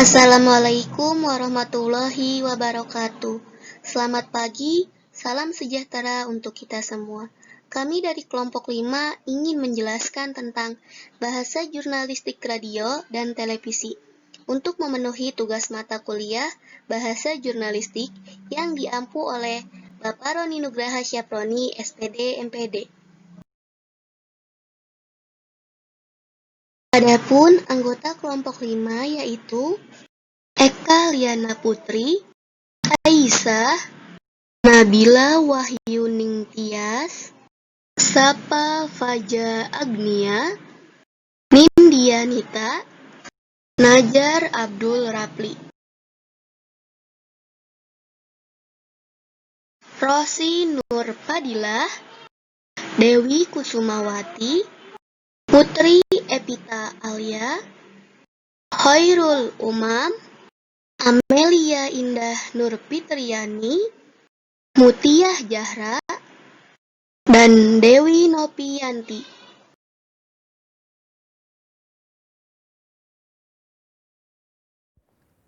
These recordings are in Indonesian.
Assalamualaikum warahmatullahi wabarakatuh. Selamat pagi, salam sejahtera untuk kita semua. Kami dari kelompok 5 ingin menjelaskan tentang bahasa jurnalistik radio dan televisi untuk memenuhi tugas mata kuliah bahasa jurnalistik yang diampu oleh Bapak Roni Nugraha Syaproni, SPD, MPD. Adapun anggota kelompok 5 yaitu Eka Liana Putri, Aisyah, Nabila Wahyuning Tias, Sapa Faja Agnia, Nindianita, Najar Abdul Rapli, Rosi Nur Fadilah, Dewi Kusumawati, Putri Epita Alia, Khairul Umam, Amelia Indah Nur Fitriani, Mutiah Jahra, dan Dewi Nopianti.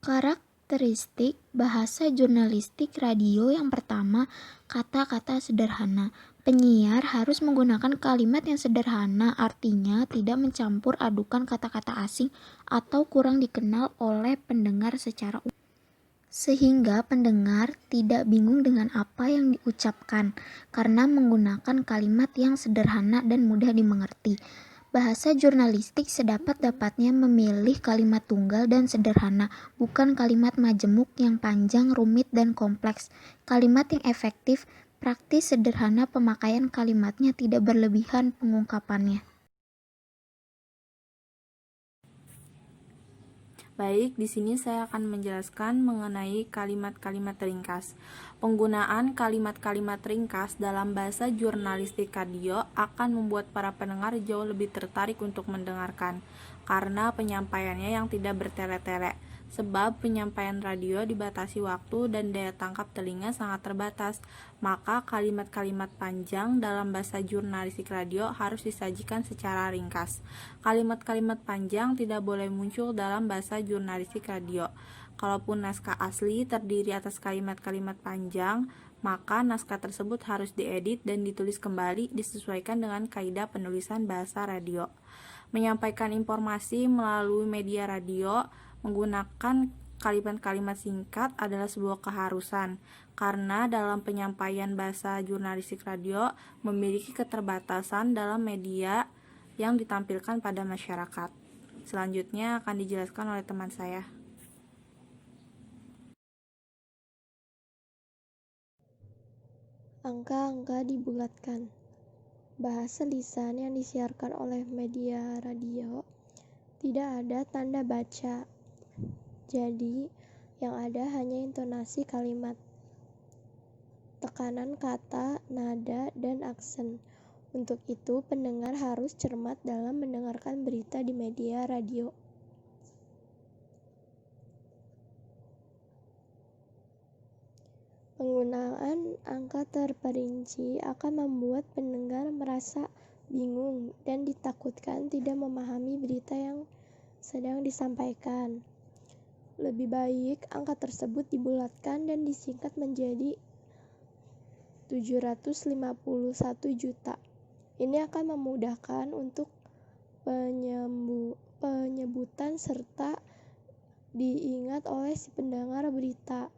Karakteristik bahasa jurnalistik radio yang pertama, kata-kata sederhana. Penyiar harus menggunakan kalimat yang sederhana, artinya tidak mencampur adukan kata-kata asing atau kurang dikenal oleh pendengar secara umum. Sehingga pendengar tidak bingung dengan apa yang diucapkan karena menggunakan kalimat yang sederhana dan mudah dimengerti. Bahasa jurnalistik sedapat-dapatnya memilih kalimat tunggal dan sederhana, bukan kalimat majemuk yang panjang, rumit, dan kompleks. Kalimat yang efektif, praktis, sederhana, pemakaian kalimatnya tidak berlebihan pengungkapannya. Baik, di sini saya akan menjelaskan mengenai kalimat-kalimat ringkas. Penggunaan kalimat-kalimat ringkas dalam bahasa jurnalistik radio akan membuat para pendengar jauh lebih tertarik untuk mendengarkan, karena penyampaiannya yang tidak bertele-tele. Sebab penyampaian radio dibatasi waktu dan daya tangkap telinga sangat terbatas, maka kalimat-kalimat panjang dalam bahasa jurnalistik radio harus disajikan secara ringkas. Kalimat-kalimat panjang tidak boleh muncul dalam bahasa jurnalistik radio. Kalaupun naskah asli terdiri atas kalimat-kalimat panjang, maka naskah tersebut harus diedit dan ditulis kembali disesuaikan dengan kaidah penulisan bahasa radio. Menyampaikan informasi melalui media radio menggunakan kalimat-kalimat singkat adalah sebuah keharusan, karena dalam penyampaian bahasa jurnalistik radio memiliki keterbatasan dalam media yang ditampilkan pada masyarakat. Selanjutnya akan dijelaskan oleh teman saya. Angka-angka dibulatkan. Bahasa lisan yang disiarkan oleh media radio tidak ada tanda baca. Jadi, yang ada hanya intonasi kalimat, tekanan kata, nada, dan aksen. Untuk itu, pendengar harus cermat dalam mendengarkan berita di media radio. Penggunaan angka terperinci akan membuat pendengar merasa bingung dan ditakutkan tidak memahami berita yang sedang disampaikan. Lebih baik angka tersebut dibulatkan dan disingkat menjadi 751 juta. Ini akan memudahkan untuk penyebutan serta diingat oleh si pendengar berita.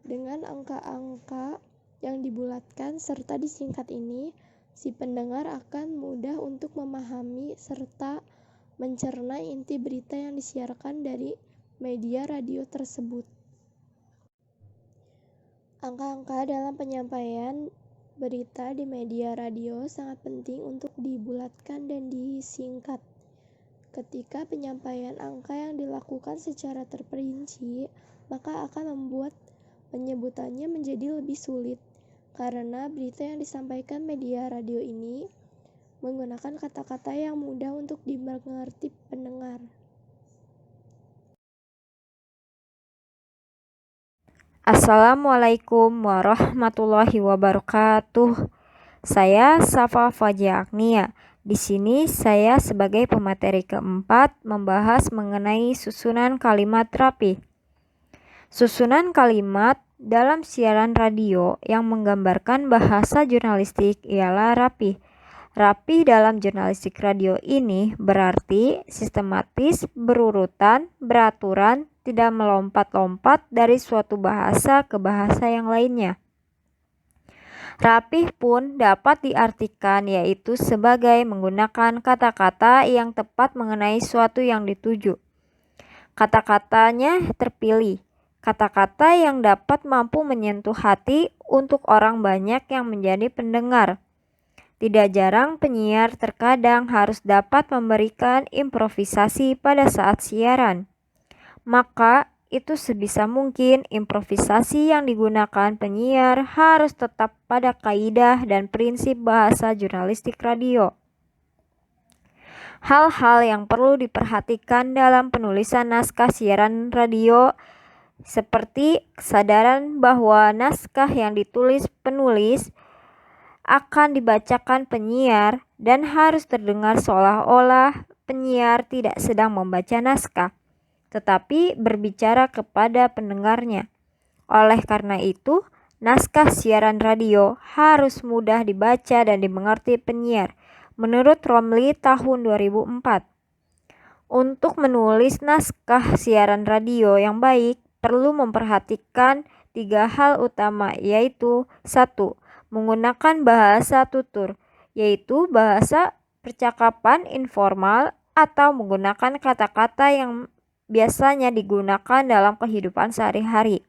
Dengan angka-angka yang dibulatkan serta disingkat ini, si pendengar akan mudah untuk memahami serta mencerna inti berita yang disiarkan dari media radio tersebut. Angka-angka dalam penyampaian berita di media radio sangat penting untuk dibulatkan dan disingkat. Ketika penyampaian angka yang dilakukan secara terperinci, maka akan membuat penyebutannya menjadi lebih sulit, karena berita yang disampaikan media radio ini menggunakan kata-kata yang mudah untuk dimengerti pendengar. Assalamualaikum warahmatullahi wabarakatuh. Saya Safa Faja Agnia Di sini saya sebagai pemateri keempat membahas mengenai susunan kalimat rapi. Susunan kalimat dalam siaran radio yang menggambarkan bahasa jurnalistik ialah rapi. Rapi dalam jurnalistik radio ini berarti sistematis, berurutan, beraturan, tidak melompat-lompat dari suatu bahasa ke bahasa yang lainnya. Rapih pun dapat diartikan yaitu sebagai menggunakan kata-kata yang tepat mengenai suatu yang dituju. Kata-katanya terpilih. Kata-kata yang dapat mampu menyentuh hati untuk orang banyak yang menjadi pendengar. Tidak jarang penyiar terkadang harus dapat memberikan improvisasi pada saat siaran. Maka itu sebisa mungkin improvisasi yang digunakan penyiar harus tetap pada kaidah dan prinsip bahasa jurnalistik radio. Hal-hal yang perlu diperhatikan dalam penulisan naskah siaran radio seperti kesadaran bahwa naskah yang ditulis penulis akan dibacakan penyiar dan harus terdengar seolah-olah penyiar tidak sedang membaca naskah, tetapi berbicara kepada pendengarnya. Oleh karena itu, naskah siaran radio harus mudah dibaca dan dimengerti penyiar, menurut Romli tahun 2004. Untuk menulis naskah siaran radio yang baik, perlu memperhatikan 3 hal utama, yaitu 1. Menggunakan bahasa tutur, yaitu bahasa percakapan informal atau menggunakan kata-kata yang biasanya digunakan dalam kehidupan sehari-hari.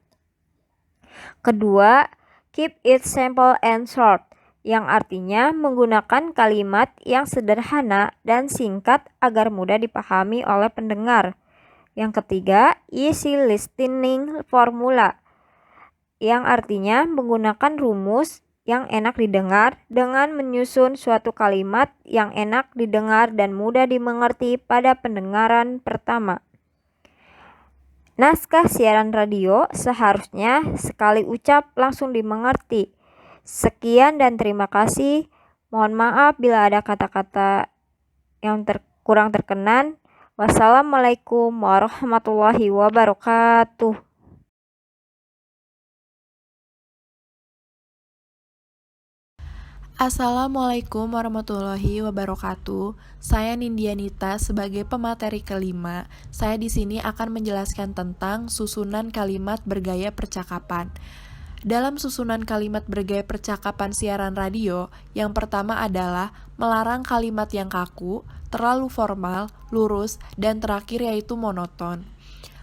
Kedua, keep it simple and short, yang artinya menggunakan kalimat yang sederhana dan singkat agar mudah dipahami oleh pendengar. Yang ketiga, easy listening formula, yang artinya menggunakan rumus yang enak didengar dengan menyusun suatu kalimat yang enak didengar dan mudah dimengerti pada pendengaran pertama. Naskah siaran radio seharusnya sekali ucap langsung dimengerti. Sekian dan terima kasih. Mohon maaf bila ada kata-kata yang kurang terkenan. Wassalamualaikum warahmatullahi wabarakatuh. Assalamualaikum warahmatullahi wabarakatuh. Saya Nindianita sebagai pemateri kelima. Saya di sini akan menjelaskan tentang susunan kalimat bergaya percakapan. Dalam susunan kalimat bergaya percakapan siaran radio, yang pertama adalah melarang kalimat yang kaku, terlalu formal, lurus, dan terakhir yaitu monoton.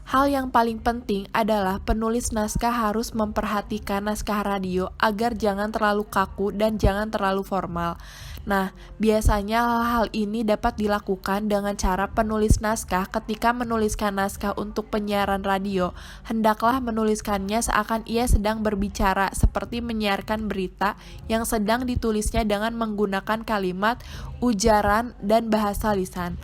Hal yang paling penting adalah penulis naskah harus memperhatikan naskah radio agar jangan terlalu kaku dan jangan terlalu formal. Nah, biasanya hal-hal ini dapat dilakukan dengan cara penulis naskah ketika menuliskan naskah untuk penyiaran radio, hendaklah menuliskannya seakan ia sedang berbicara seperti menyiarkan berita yang sedang ditulisnya dengan menggunakan kalimat, ujaran, dan bahasa lisan.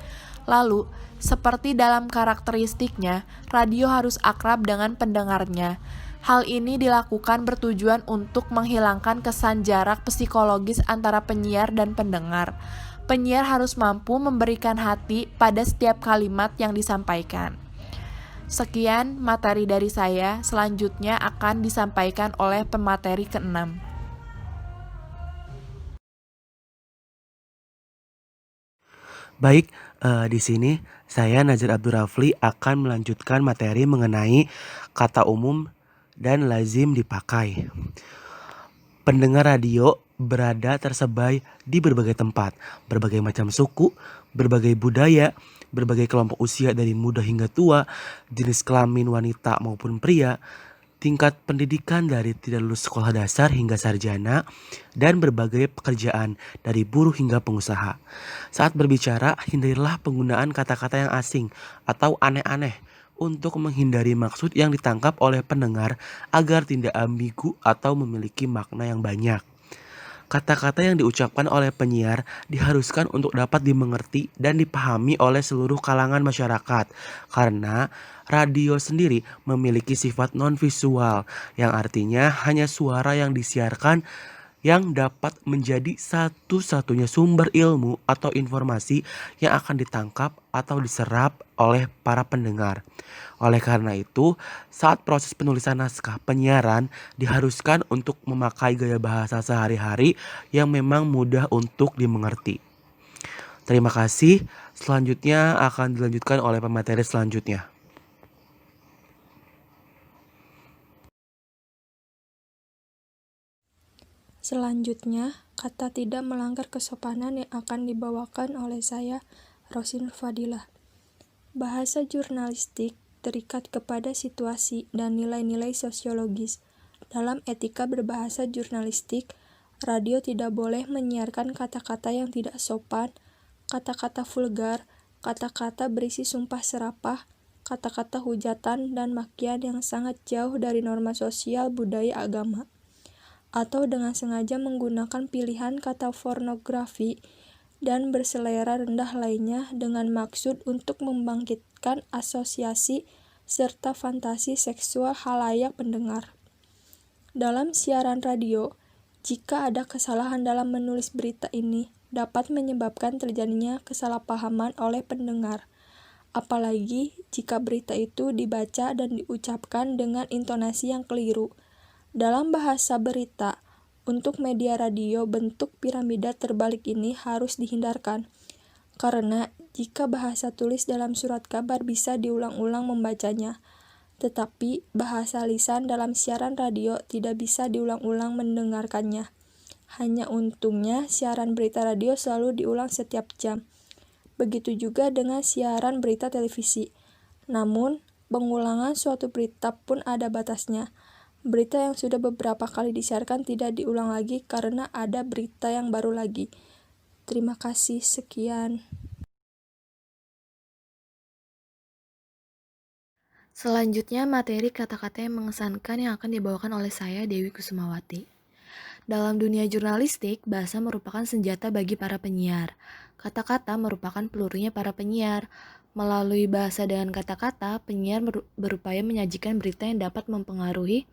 Lalu, seperti dalam karakteristiknya, radio harus akrab dengan pendengarnya. Hal ini dilakukan bertujuan untuk menghilangkan kesan jarak psikologis antara penyiar dan pendengar. Penyiar harus mampu memberikan hati pada setiap kalimat yang disampaikan. Sekian materi dari saya, selanjutnya akan disampaikan oleh pemateri ke-6. Baik, di sini saya Nazir Abdul Rafli akan melanjutkan materi mengenai kata umum dan lazim dipakai. Pendengar radio berada tersebar di berbagai tempat, berbagai macam suku, berbagai budaya, berbagai kelompok usia dari muda hingga tua, jenis kelamin wanita maupun pria, tingkat pendidikan dari tidak lulus sekolah dasar hingga sarjana, dan berbagai pekerjaan dari buruh hingga pengusaha. Saat berbicara, hindarilah penggunaan kata-kata yang asing atau aneh-aneh untuk menghindari maksud yang ditangkap oleh pendengar agar tidak ambigu atau memiliki makna yang banyak. Kata-kata yang diucapkan oleh penyiar diharuskan untuk dapat dimengerti dan dipahami oleh seluruh kalangan masyarakat, karena radio sendiri memiliki sifat non-visual, yang artinya hanya suara yang disiarkan yang dapat menjadi satu-satunya sumber ilmu atau informasi yang akan ditangkap atau diserap oleh para pendengar. Oleh karena itu, saat proses penulisan naskah penyiaran diharuskan untuk memakai gaya bahasa sehari-hari yang memang mudah untuk dimengerti. Terima kasih. Selanjutnya akan dilanjutkan oleh pemateri selanjutnya. Selanjutnya, kata tidak melanggar kesopanan yang akan dibawakan oleh saya, Rosin Fadilah. Bahasa jurnalistik terikat kepada situasi dan nilai-nilai sosiologis. Dalam etika berbahasa jurnalistik, radio tidak boleh menyiarkan kata-kata yang tidak sopan, kata-kata vulgar, kata-kata berisi sumpah serapah, kata-kata hujatan dan makian yang sangat jauh dari norma sosial budaya agama, atau dengan sengaja menggunakan pilihan kata pornografi dan berselera rendah lainnya dengan maksud untuk membangkitkan asosiasi serta fantasi seksual khalayak pendengar. Dalam siaran radio, jika ada kesalahan dalam menulis berita ini, dapat menyebabkan terjadinya kesalahpahaman oleh pendengar, apalagi jika berita itu dibaca dan diucapkan dengan intonasi yang keliru. Dalam bahasa berita, untuk media radio bentuk piramida terbalik ini harus dihindarkan, karena jika bahasa tulis dalam surat kabar bisa diulang-ulang membacanya, tetapi bahasa lisan dalam siaran radio tidak bisa diulang-ulang mendengarkannya. Hanya untungnya siaran berita radio selalu diulang setiap jam. Begitu juga dengan siaran berita televisi. Namun, pengulangan suatu berita pun ada batasnya. Berita yang sudah beberapa kali disiarkan tidak diulang lagi karena ada berita yang baru lagi. Terima kasih, sekian. Selanjutnya, materi kata-kata yang mengesankan yang akan dibawakan oleh saya, Dewi Kusumawati. Dalam dunia jurnalistik, bahasa merupakan senjata bagi para penyiar. Kata-kata merupakan pelurunya para penyiar. Melalui bahasa dengan kata-kata, penyiar berupaya menyajikan berita yang dapat mempengaruhi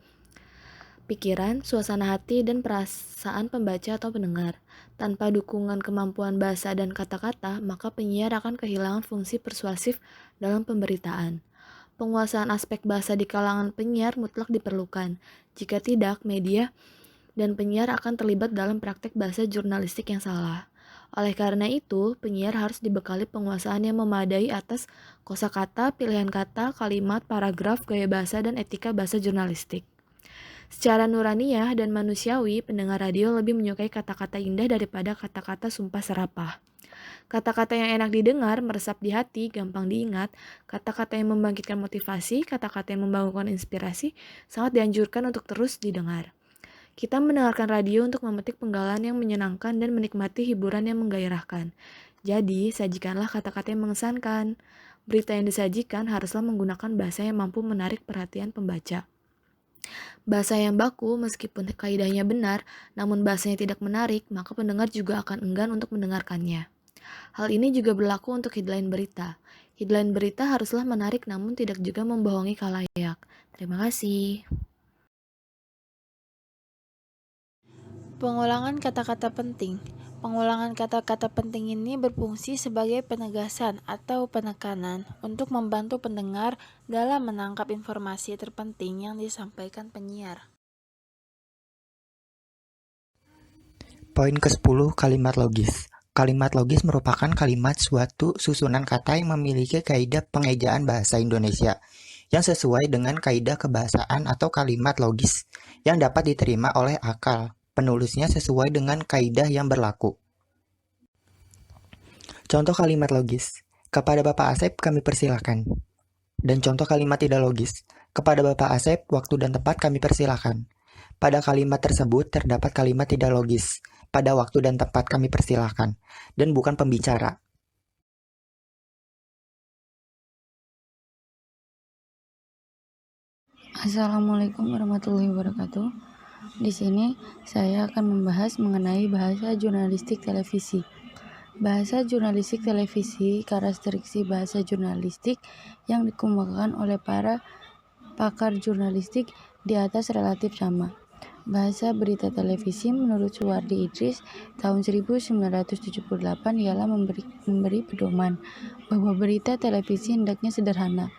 pikiran, suasana hati, dan perasaan pembaca atau pendengar. Tanpa dukungan kemampuan bahasa dan kata-kata, maka penyiar akan kehilangan fungsi persuasif dalam pemberitaan. Penguasaan aspek bahasa di kalangan penyiar mutlak diperlukan. Jika tidak, media dan penyiar akan terlibat dalam praktek bahasa jurnalistik yang salah. Oleh karena itu, penyiar harus dibekali penguasaan yang memadai atas kosakata, pilihan kata, kalimat, paragraf, gaya bahasa, dan etika bahasa jurnalistik. Secara nuraniah dan manusiawi, pendengar radio lebih menyukai kata-kata indah daripada kata-kata sumpah serapah. Kata-kata yang enak didengar, meresap di hati, gampang diingat, kata-kata yang membangkitkan motivasi, kata-kata yang membangunkan inspirasi, sangat dianjurkan untuk terus didengar. Kita mendengarkan radio untuk memetik penggalan yang menyenangkan dan menikmati hiburan yang menggairahkan. Jadi, sajikanlah kata-kata yang mengesankan. Berita yang disajikan haruslah menggunakan bahasa yang mampu menarik perhatian pembaca. Bahasa yang baku, meskipun kaidahnya benar, namun bahasanya tidak menarik, maka pendengar juga akan enggan untuk mendengarkannya. Hal ini juga berlaku untuk headline berita. Headline berita haruslah menarik namun tidak juga membohongi khalayak. Terima kasih. Pengulangan kata-kata penting. Pengulangan kata-kata penting ini berfungsi sebagai penegasan atau penekanan untuk membantu pendengar dalam menangkap informasi terpenting yang disampaikan penyiar. Poin ke-10, kalimat logis. Kalimat logis merupakan kalimat suatu susunan kata yang memiliki kaidah pengejaan bahasa Indonesia yang sesuai dengan kaidah kebahasaan atau kalimat logis yang dapat diterima oleh akal penulisnya sesuai dengan kaidah yang berlaku. Contoh kalimat logis. Kepada Bapak Asep kami persilakan. Dan contoh kalimat tidak logis. Kepada Bapak Asep waktu dan tempat kami persilakan. Pada kalimat tersebut terdapat kalimat tidak logis. Pada waktu dan tempat kami persilakan. Dan bukan pembicara. Assalamualaikum warahmatullahi wabarakatuh. Di sini saya akan membahas mengenai bahasa jurnalistik televisi. Bahasa jurnalistik televisi, karakteristik bahasa jurnalistik yang dikemukakan oleh para pakar jurnalistik di atas relatif sama. Bahasa berita televisi menurut Suwardi Idris tahun 1978 ialah memberi pedoman bahwa berita televisi hendaknya sederhana,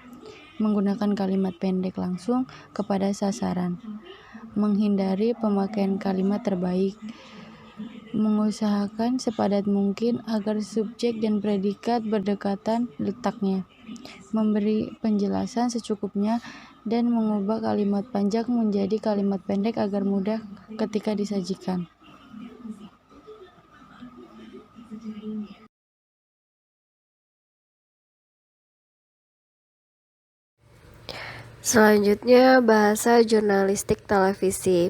menggunakan kalimat pendek langsung kepada sasaran, menghindari pemakaian kalimat terbaik, mengusahakan sepadat mungkin agar subjek dan predikat berdekatan letaknya, memberi penjelasan secukupnya, dan mengubah kalimat panjang menjadi kalimat pendek agar mudah ketika disajikan. Selanjutnya, bahasa jurnalistik televisi.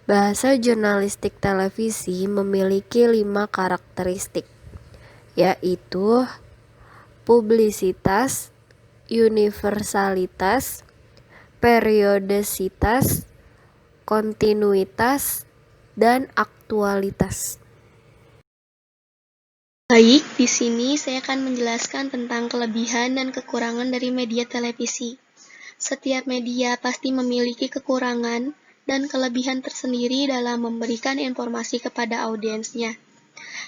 Bahasa jurnalistik televisi memiliki 5 karakteristik, yaitu publisitas, universalitas, periodisitas, kontinuitas, dan aktualitas. Baik, di sini saya akan menjelaskan tentang kelebihan dan kekurangan dari media televisi. Setiap media pasti memiliki kekurangan dan kelebihan tersendiri dalam memberikan informasi kepada audiensnya.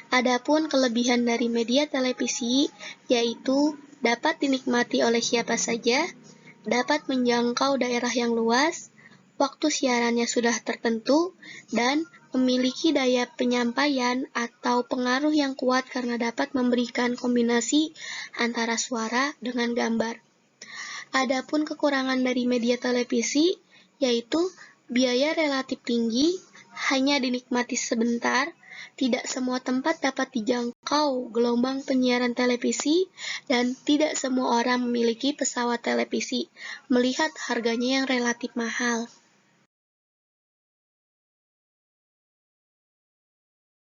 Adapun kelebihan dari media televisi yaitu dapat dinikmati oleh siapa saja, dapat menjangkau daerah yang luas, waktu siarannya sudah tertentu, dan memiliki daya penyampaian atau pengaruh yang kuat karena dapat memberikan kombinasi antara suara dengan gambar. Adapun kekurangan dari media televisi yaitu biaya relatif tinggi, hanya dinikmati sebentar, tidak semua tempat dapat dijangkau gelombang penyiaran televisi, dan tidak semua orang memiliki pesawat televisi, melihat harganya yang relatif mahal.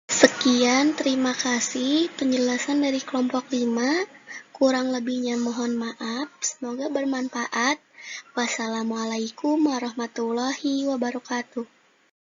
Sekian, terima kasih penjelasan dari kelompok 5. Kurang lebihnya mohon maaf, semoga bermanfaat. Wassalamualaikum warahmatullahi wabarakatuh.